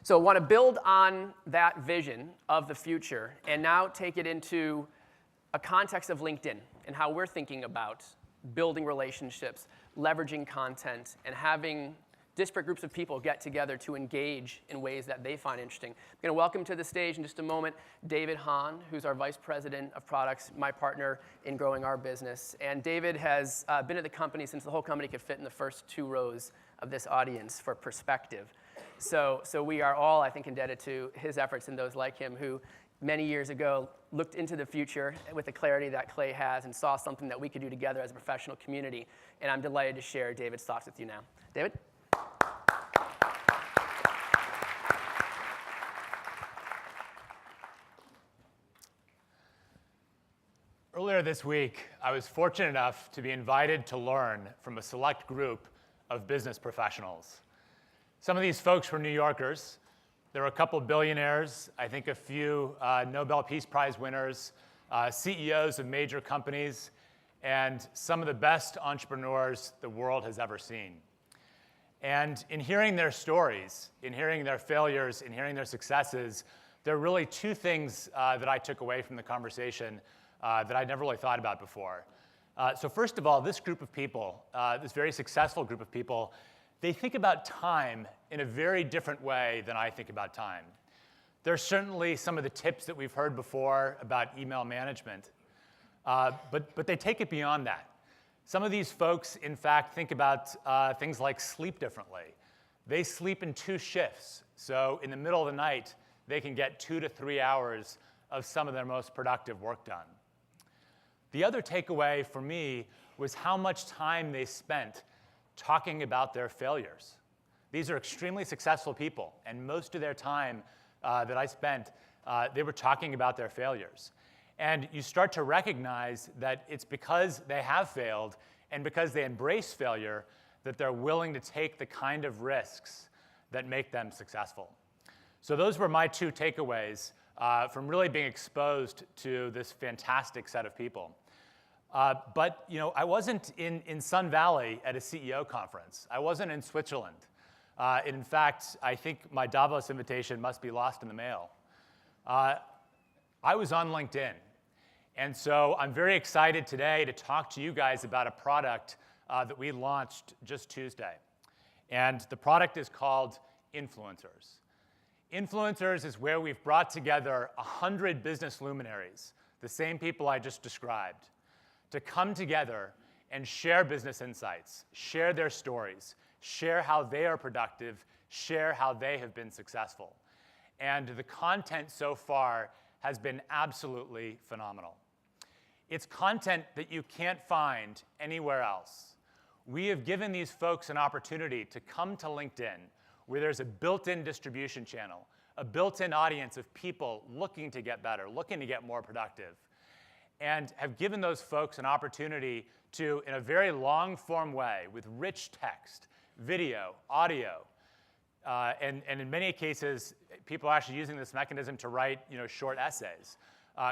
So I want to build on that vision of the future and now take it into a context of LinkedIn and how we're thinking about building relationships, leveraging content, and having disparate groups of people get together to engage in ways that they find interesting. I'm going to welcome to the stage in just a moment David Hahn, who's our Vice President of Products, my partner in growing our business. And David has been at the company since the whole company could fit in the first 2 rows of this audience for perspective. So we are all, I think, indebted to his efforts and those like him who many years ago looked into the future with the clarity that Clay has and saw something that we could do together as a professional community. And I'm delighted to share David's thoughts with you now. David? Earlier this week, I was fortunate enough to be invited to learn from a select group of business professionals. Some of these folks were New Yorkers. There were a couple billionaires, I think a few Nobel Peace Prize winners, CEOs of major companies, and some of the best entrepreneurs the world has ever seen. And in hearing their stories, in hearing their failures, in hearing their successes, there are really 2 things that I took away from the conversation that I'd never really thought about before. So first of all, this group of people, this very successful group of people, they think about time in a very different way than I think about time. There's certainly some of the tips that we've heard before about email management, but they take it beyond that. Some of these folks, in fact, think about things like sleep differently. They sleep in 2 shifts, so in the middle of the night, they can get 2 to 3 hours of some of their most productive work done. The other takeaway for me was how much time they spent talking about their failures. These are extremely successful people, and most of their time that I spent, they were talking about their failures. And you start to recognize that it's because they have failed and because they embrace failure that they're willing to take the kind of risks that make them successful. So those were my 2 takeaways from really being exposed to this fantastic set of people. But I wasn't in Sun Valley at a CEO conference. I wasn't in Switzerland. In fact, I think my Davos invitation must be lost in the mail. I was on LinkedIn. And so I'm very excited today to talk to you guys about a product that we launched just Tuesday. And the product is called Influencers. Influencers is where we've brought together 100 business luminaries, the same people I just described, to come together and share business insights, share their stories, share how they are productive, share how they have been successful. And the content so far has been absolutely phenomenal. It's content that you can't find anywhere else. We have given these folks an opportunity to come to LinkedIn, where there's a built-in distribution channel, a built-in audience of people looking to get better, looking to get more productive, and have given those folks an opportunity to, in a very long-form way, with rich text, video, audio, and in many cases, people are actually using this mechanism to write short essays,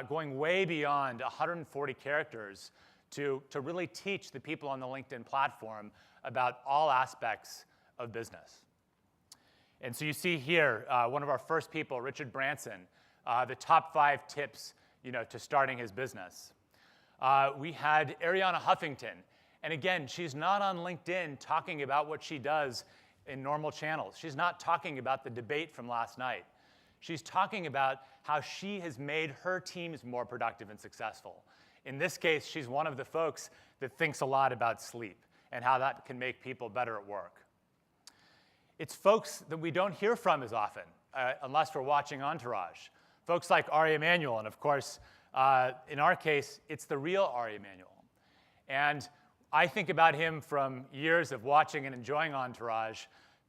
going way beyond 140 characters to really teach the people on the LinkedIn platform about all aspects of business. And so you see here, one of our first people, Richard Branson, the top 5 tips to starting his business. We had Arianna Huffington. And again, she's not on LinkedIn talking about what she does in normal channels. She's not talking about the debate from last night. She's talking about how she has made her teams more productive and successful. In this case, she's one of the folks that thinks a lot about sleep and how that can make people better at work. It's folks that we don't hear from as often, unless we're watching Entourage. Folks like Ari Emanuel, and of course, in our case, it's the real Ari Emanuel. And I think about him from years of watching and enjoying Entourage,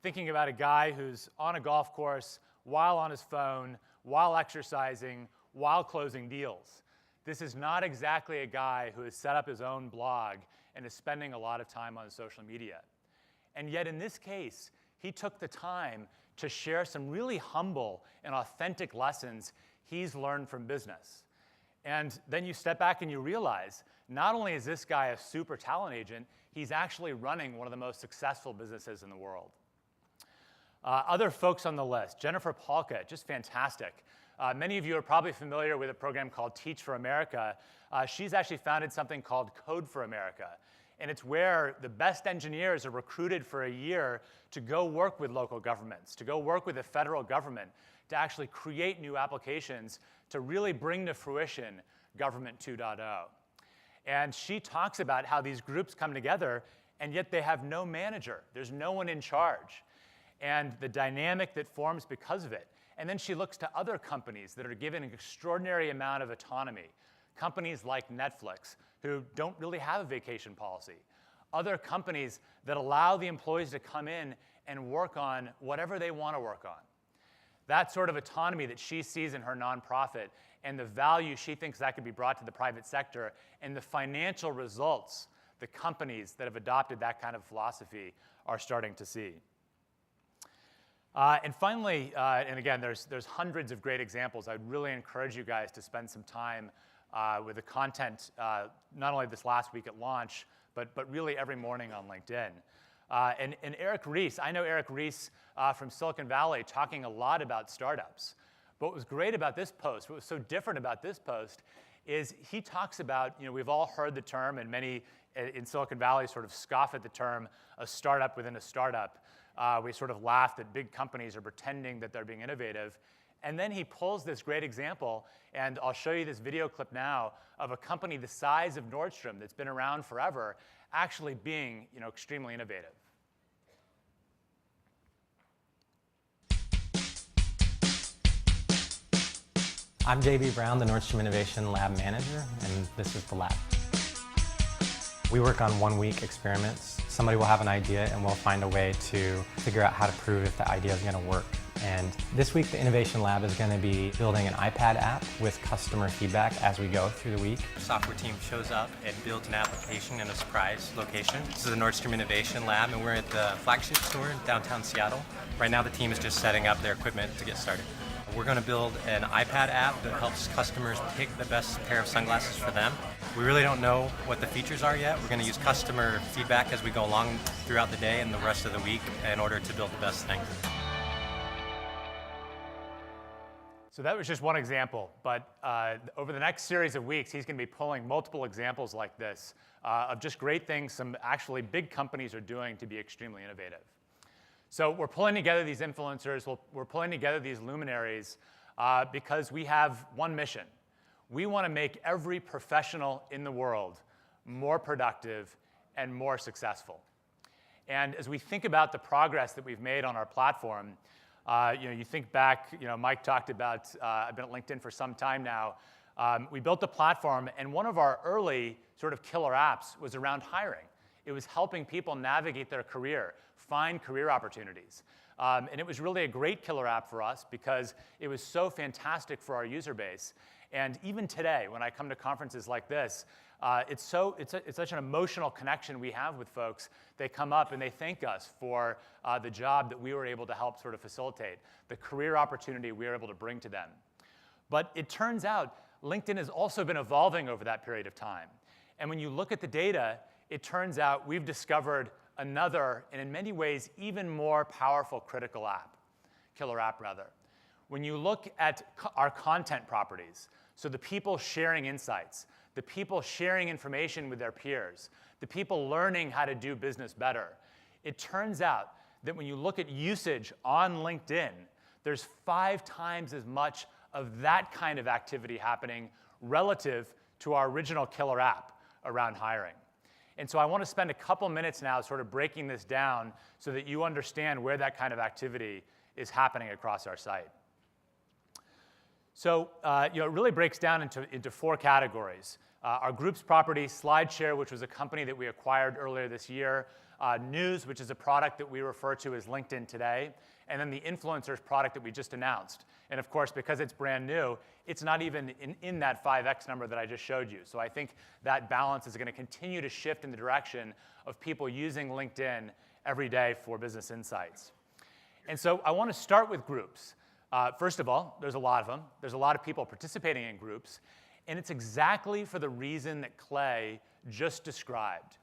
thinking about a guy who's on a golf course, while on his phone, while exercising, while closing deals. This is not exactly a guy who has set up his own blog and is spending a lot of time on social media. And yet in this case, he took the time to share some really humble and authentic lessons he's learned from business. And then you step back and you realize, not only is this guy a super talent agent, he's actually running one of the most successful businesses in the world. Other folks on the list, Jennifer Polka, just fantastic. Many of you are probably familiar with a program called Teach for America. She's actually founded something called Code for America. And it's where the best engineers are recruited for a year to go work with local governments, to go work with the federal government, to actually create new applications to really bring to fruition Government 2.0. And she talks about how these groups come together, and yet they have no manager. There's no one in charge. And the dynamic that forms because of it. And then she looks to other companies that are given an extraordinary amount of autonomy. Companies like Netflix, who don't really have a vacation policy. Other companies that allow the employees to come in and work on whatever they want to work on. That sort of autonomy that she sees in her nonprofit and the value she thinks that could be brought to the private sector and the financial results the companies that have adopted that kind of philosophy are starting to see. And finally, and again, there's hundreds of great examples. I'd really encourage you guys to spend some time with the content, not only this last week at launch, but really every morning on LinkedIn. And Eric Ries, I know Eric Ries from Silicon Valley talking a lot about startups. But what was great about this post, what was so different about this post, is he talks about, we've all heard the term, and many in Silicon Valley sort of scoff at the term, a startup within a startup. We sort of laugh that big companies are pretending that they're being innovative. And then he pulls this great example, and I'll show you this video clip now of a company the size of Nordstrom that's been around forever actually being extremely innovative. I'm JB Brown, the Nordstrom Innovation Lab Manager, and this is the lab. We work on 1-week experiments. Somebody will have an idea and we'll find a way to figure out how to prove if the idea is going to work. And this week, the Innovation Lab is going to be building an iPad app with customer feedback as we go through the week. The software team shows up and builds an application in a surprise location. This is the Nordstrom Innovation Lab, and we're at the flagship store in downtown Seattle. Right now, the team is just setting up their equipment to get started. We're going to build an iPad app that helps customers pick the best pair of sunglasses for them. We really don't know what the features are yet. We're going to use customer feedback as we go along throughout the day and the rest of the week in order to build the best thing. So that was just one example, but over the next series of weeks, he's going to be pulling multiple examples like this of just great things some actually big companies are doing to be extremely innovative. So we're pulling together these influencers, we're pulling together these luminaries because we have one mission. We want to make every professional in the world more productive and more successful. And as we think about the progress that we've made on our platform, you think back, Mike talked about, I've been at LinkedIn for some time now. We built a platform, and one of our early sort of killer apps was around hiring. It was helping people navigate their career, find career opportunities. And it was really a great killer app for us because it was so fantastic for our user base. And even today, when I come to conferences like this, it's such an emotional connection we have with folks. They come up and they thank us for the job that we were able to help sort of facilitate, the career opportunity we were able to bring to them. But it turns out LinkedIn has also been evolving over that period of time. And when you look at the data, it turns out we've discovered another, and in many ways, even more powerful killer app rather. When you look at our content properties, so the people sharing insights, the people sharing information with their peers, the people learning how to do business better, it turns out that when you look at usage on LinkedIn, there's 5 times as much of that kind of activity happening relative to our original killer app around hiring. And so I want to spend a couple minutes now sort of breaking this down so that you understand where that kind of activity is happening across our site. So it really breaks down into 4 categories. Our groups property, Slideshare, which was a company that we acquired earlier this year, News, which is a product that we refer to as LinkedIn Today, and then the Influencers product that we just announced. And of course, because it's brand new, it's not even in that 5x number that I just showed you. So I think that balance is going to continue to shift in the direction of people using LinkedIn every day for business insights. And so I want to start with groups. First of all, there's a lot of them. There's a lot of people participating in groups. And it's exactly for the reason that Clay just described.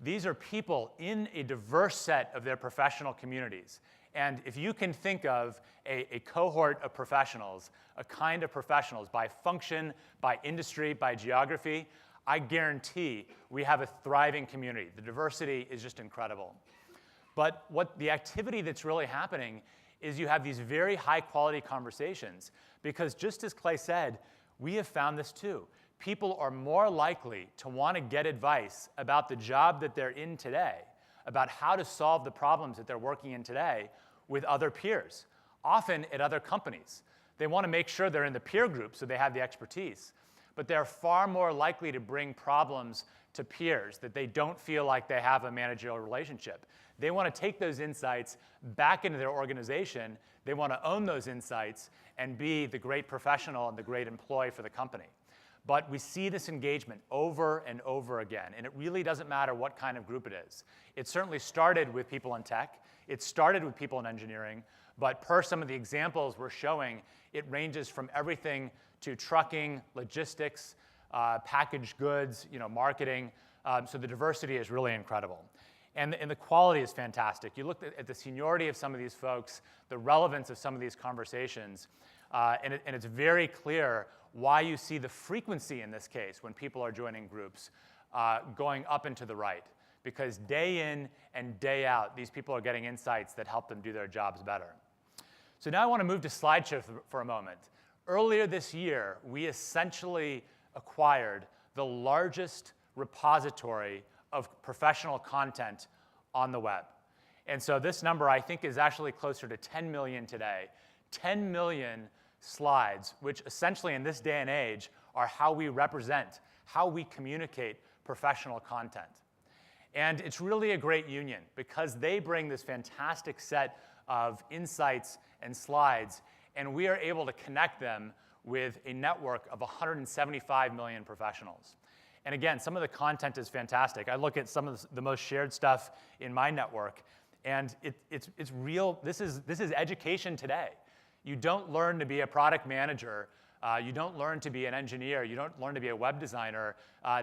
These are people in a diverse set of their professional communities. And if you can think of a cohort of professionals, a kind of professionals by function, by industry, by geography, I guarantee we have a thriving community. The diversity is just incredible. But what the activity that's really happening is you have these very high-quality conversations because just as Clay said, we have found this too. People are more likely to want to get advice about the job that they're in today, about how to solve the problems that they're working in today with other peers, often at other companies. They want to make sure they're in the peer group so they have the expertise. But they're far more likely to bring problems to peers that they don't feel like they have a managerial relationship. They want to take those insights back into their organization. They want to own those insights and be the great professional and the great employee for the company. But we see this engagement over and over again, and it really doesn't matter what kind of group it is. It certainly started with people in tech. It started with people in engineering. But per some of the examples we're showing, it ranges from everything to trucking, logistics, packaged goods, marketing. So the diversity is really incredible. And the quality is fantastic. You look at the seniority of some of these folks, the relevance of some of these conversations, and it's very clear why you see the frequency in this case when people are joining groups going up and to the right. Because day in and day out, these people are getting insights that help them do their jobs better. So now I want to move to Slideshare for a moment. Earlier this year, we essentially acquired the largest repository of professional content on the web. And so this number, I think, is actually closer to 10 million today. 10 million slides, which essentially in this day and age are how we represent, how we communicate professional content. And it's really a great union because they bring this fantastic set of insights and slides, and we are able to connect them with a network of 175 million professionals. And again, some of the content is fantastic. I look at some of the most shared stuff in my network, and it's real. This is education today. You don't learn to be a product manager. You don't learn to be an engineer. You don't learn to be a web designer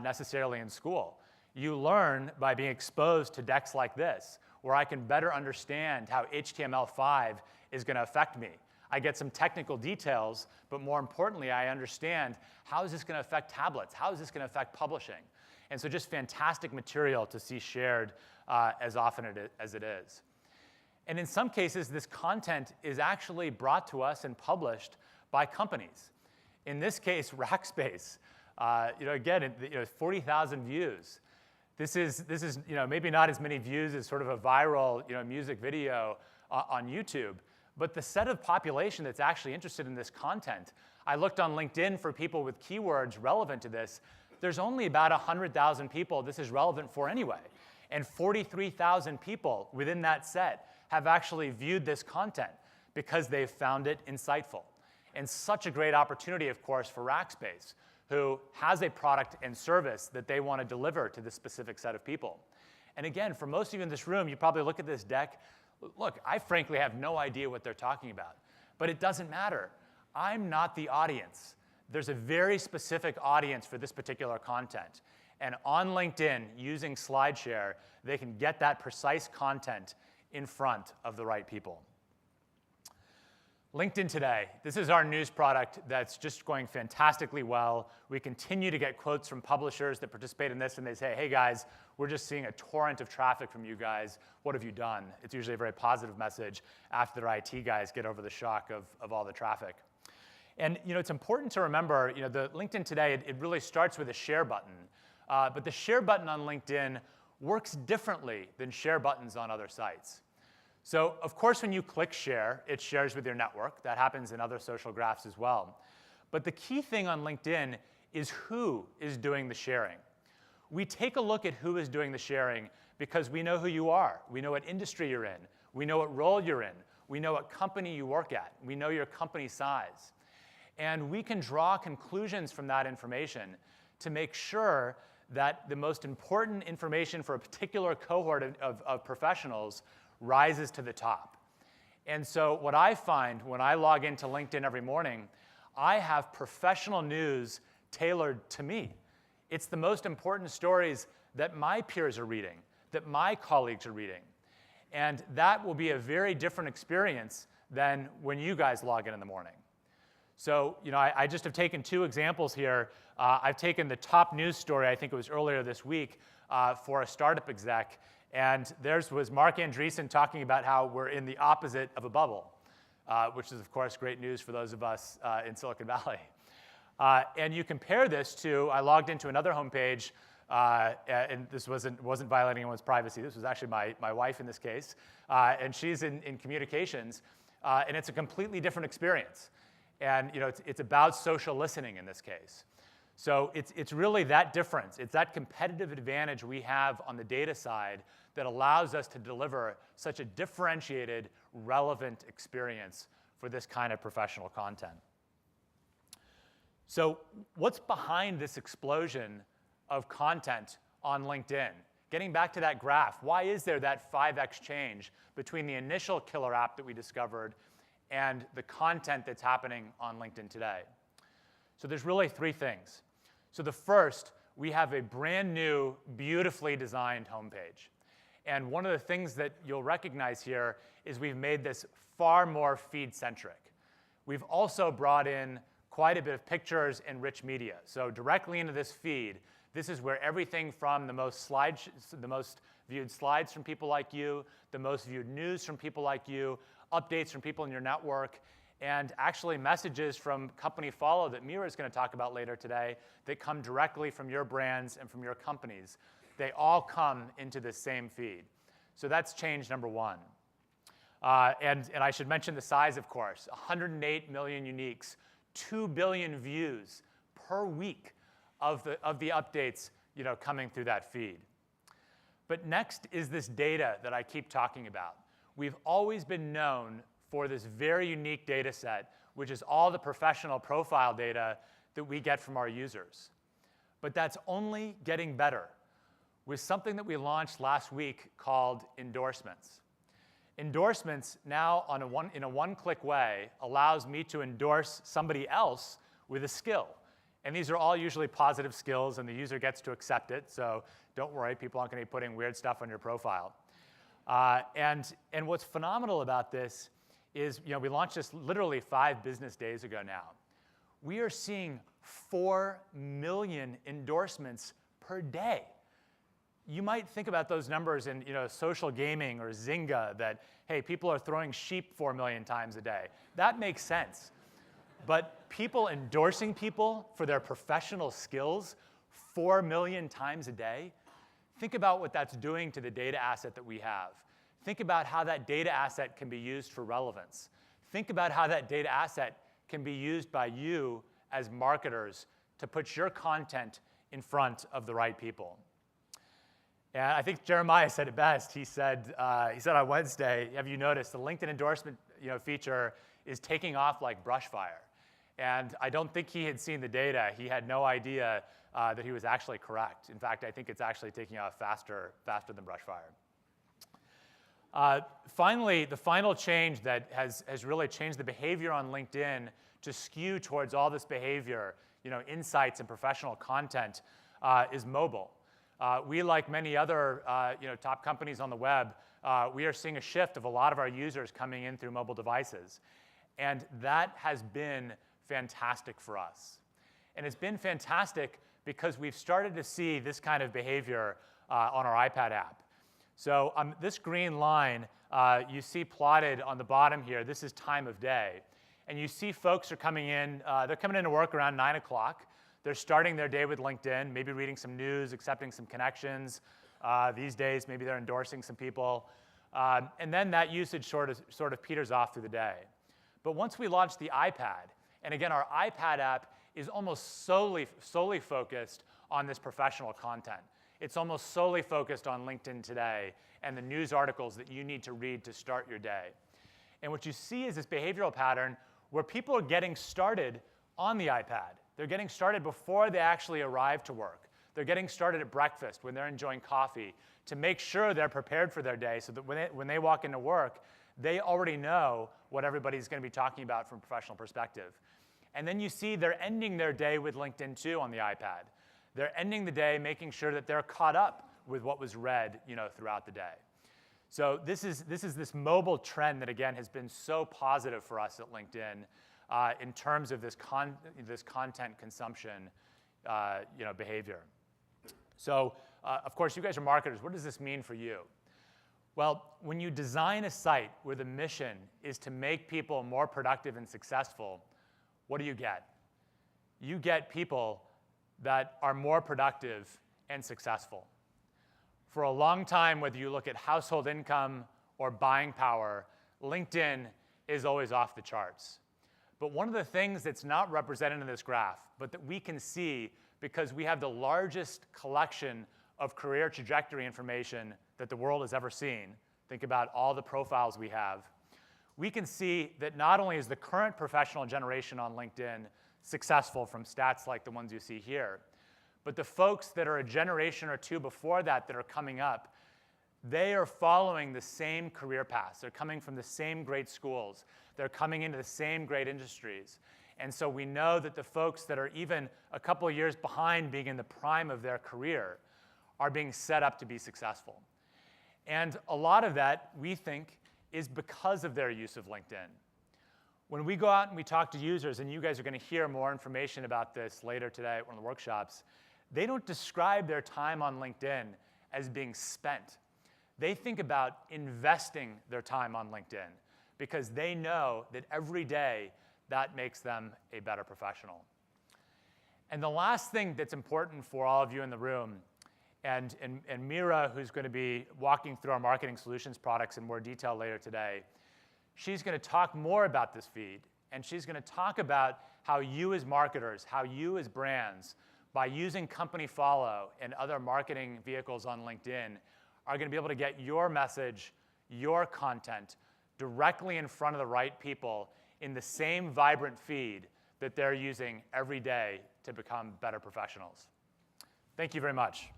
necessarily in school. You learn by being exposed to decks like this, where I can better understand how HTML5 is going to affect me. I get some technical details, but more importantly, I understand how is this going to affect tablets? How is this going to affect publishing? And so just fantastic material to see shared as often as it is. And in some cases, this content is actually brought to us and published by companies. In this case, Rackspace. Again, 40,000 views. This is maybe not as many views as sort of a viral music video on YouTube. But the set of population that's actually interested in this content, I looked on LinkedIn for people with keywords relevant to this. There's only about 100,000 people this is relevant for anyway. And 43,000 people within that set have actually viewed this content because they've found it insightful. And such a great opportunity, of course, for Rackspace, who has a product and service that they want to deliver to this specific set of people. And again, for most of you in this room, you probably look at this deck. Look, I frankly have no idea what they're talking about, but it doesn't matter. I'm not the audience. There's a very specific audience for this particular content. And on LinkedIn, using Slideshare, they can get that precise content in front of the right people. LinkedIn Today. This is our news product that's just going fantastically well. We continue to get quotes from publishers that participate in this, and they say, hey guys, we're just seeing a torrent of traffic from you guys. What have you done? It's usually a very positive message after their IT guys get over the shock of all the traffic. And it's important to remember, the LinkedIn Today, it really starts with a share button. But the share button on LinkedIn works differently than share buttons on other sites. So, of course, when you click share, it shares with your network. That happens in other social graphs as well. But the key thing on LinkedIn is who is doing the sharing. We take a look at who is doing the sharing because we know who you are. We know what industry you're in. We know what role you're in. We know what company you work at. We know your company size. And we can draw conclusions from that information to make sure that the most important information for a particular cohort of professionals rises to the top. And so what I find when I log into LinkedIn every morning, I have professional news tailored to me. It's the most important stories that my peers are reading, that my colleagues are reading. And that will be a very different experience than when you guys log in the morning. So, I just have taken 2 examples here. I've taken the top news story, I think it was earlier this week, for a startup exec. And theirs was Mark Andreessen talking about how we're in the opposite of a bubble, which is, of course, great news for those of us in Silicon Valley. And you compare this to, I logged into another homepage, and this wasn't violating anyone's privacy. This was actually my wife in this case. And she's in communications. And it's a completely different experience. And it's about social listening in this case. So it's really that difference. It's that competitive advantage we have on the data side that allows us to deliver such a differentiated, relevant experience for this kind of professional content. So what's behind this explosion of content on LinkedIn? Getting back to that graph, why is there that 5x change between the initial killer app that we discovered and the content that's happening on LinkedIn today? So there's really 3 things. So the first, we have a brand new, beautifully designed homepage. And one of the things that you'll recognize here is we've made this far more feed-centric. We've also brought in quite a bit of pictures and rich media. So directly into this feed, this is where everything from the most viewed slides from people like you, the most viewed news from people like you, updates from people in your network, and actually messages from company follow that Mira is going to talk about later today that come directly from your brands and from your companies. They all come into this same feed. So that's change number 1. And I should mention the size, of course. 108 million uniques, 2 billion views per week of the updates coming through that feed. But next is this data that I keep talking about. We've always been known for this very unique data set, which is all the professional profile data that we get from our users. But that's only getting better with something that we launched last week called endorsements. Endorsements now, in a one-click way, allows me to endorse somebody else with a skill. And these are all usually positive skills, and the user gets to accept it. So don't worry, people aren't going to be putting weird stuff on your profile. And what's phenomenal about this is, we launched this literally 5 business days ago now. We are seeing 4 million endorsements per day. You might think about those numbers in social gaming or Zynga that, hey, people are throwing sheep 4 million times a day. That makes sense. But people endorsing people for their professional skills 4 million times a day, think about what that's doing to the data asset that we have. Think about how that data asset can be used for relevance. Think about how that data asset can be used by you as marketers to put your content in front of the right people. And I think Jeremiah said it best. He said on Wednesday, have you noticed the LinkedIn endorsement feature is taking off like brush fire? And I don't think he had seen the data. He had no idea that he was actually correct. In fact, I think it's actually taking off faster than brush fire. Finally, the final change that has really changed the behavior on LinkedIn to skew towards all this behavior, insights and professional content, is mobile. We, like many other top companies on the web, we are seeing a shift of a lot of our users coming in through mobile devices. And that has been fantastic for us. And it's been fantastic because we've started to see this kind of behavior on our iPad app. So this green line you see plotted on the bottom here, this is time of day. And you see folks are coming in, they're coming into work around 9 o'clock. They're starting their day with LinkedIn, maybe reading some news, accepting some connections. These days, maybe they're endorsing some people. And then that usage sort of peters off through the day. But once we launched the iPad, and again, our iPad app is almost solely focused on this professional content. It's almost solely focused on LinkedIn today and the news articles that you need to read to start your day. And what you see is this behavioral pattern where people are getting started on the iPad. They're getting started before they actually arrive to work. They're getting started at breakfast when they're enjoying coffee to make sure they're prepared for their day so that when they walk into work, they already know what everybody's going to be talking about from a professional perspective. And then you see they're ending their day with LinkedIn too on the iPad. They're ending the day making sure that they're caught up with what was read throughout the day. So this mobile trend that, again, has been so positive for us at LinkedIn in terms of this content consumption behavior. So, of course, you guys are marketers. What does this mean for you? Well, when you design a site where the mission is to make people more productive and successful, what do you get? You get people that are more productive and successful. For a long time, whether you look at household income or buying power, LinkedIn is always off the charts. But one of the things that's not represented in this graph, but that we can see because we have the largest collection of career trajectory information that the world has ever seen, think about all the profiles we have, we can see that not only is the current professional generation on LinkedIn successful from stats like the ones you see here, but the folks that are a generation or two before that are coming up, they are following the same career paths. They're coming from the same great schools. They're coming into the same great industries. And so we know that the folks that are even a couple of years behind being in the prime of their career are being set up to be successful. And a lot of that, we think, is because of their use of LinkedIn. When we go out and we talk to users, and you guys are going to hear more information about this later today at one of the workshops, they don't describe their time on LinkedIn as being spent. They think about investing their time on LinkedIn because they know that every day that makes them a better professional. And the last thing that's important for all of you in the room, and Mira, who's going to be walking through our marketing solutions products in more detail later today, she's going to talk more about this feed, and she's going to talk about how you as marketers, how you as brands, by using company follow and other marketing vehicles on LinkedIn, are going to be able to get your message, your content, directly in front of the right people in the same vibrant feed that they're using every day to become better professionals. Thank you very much.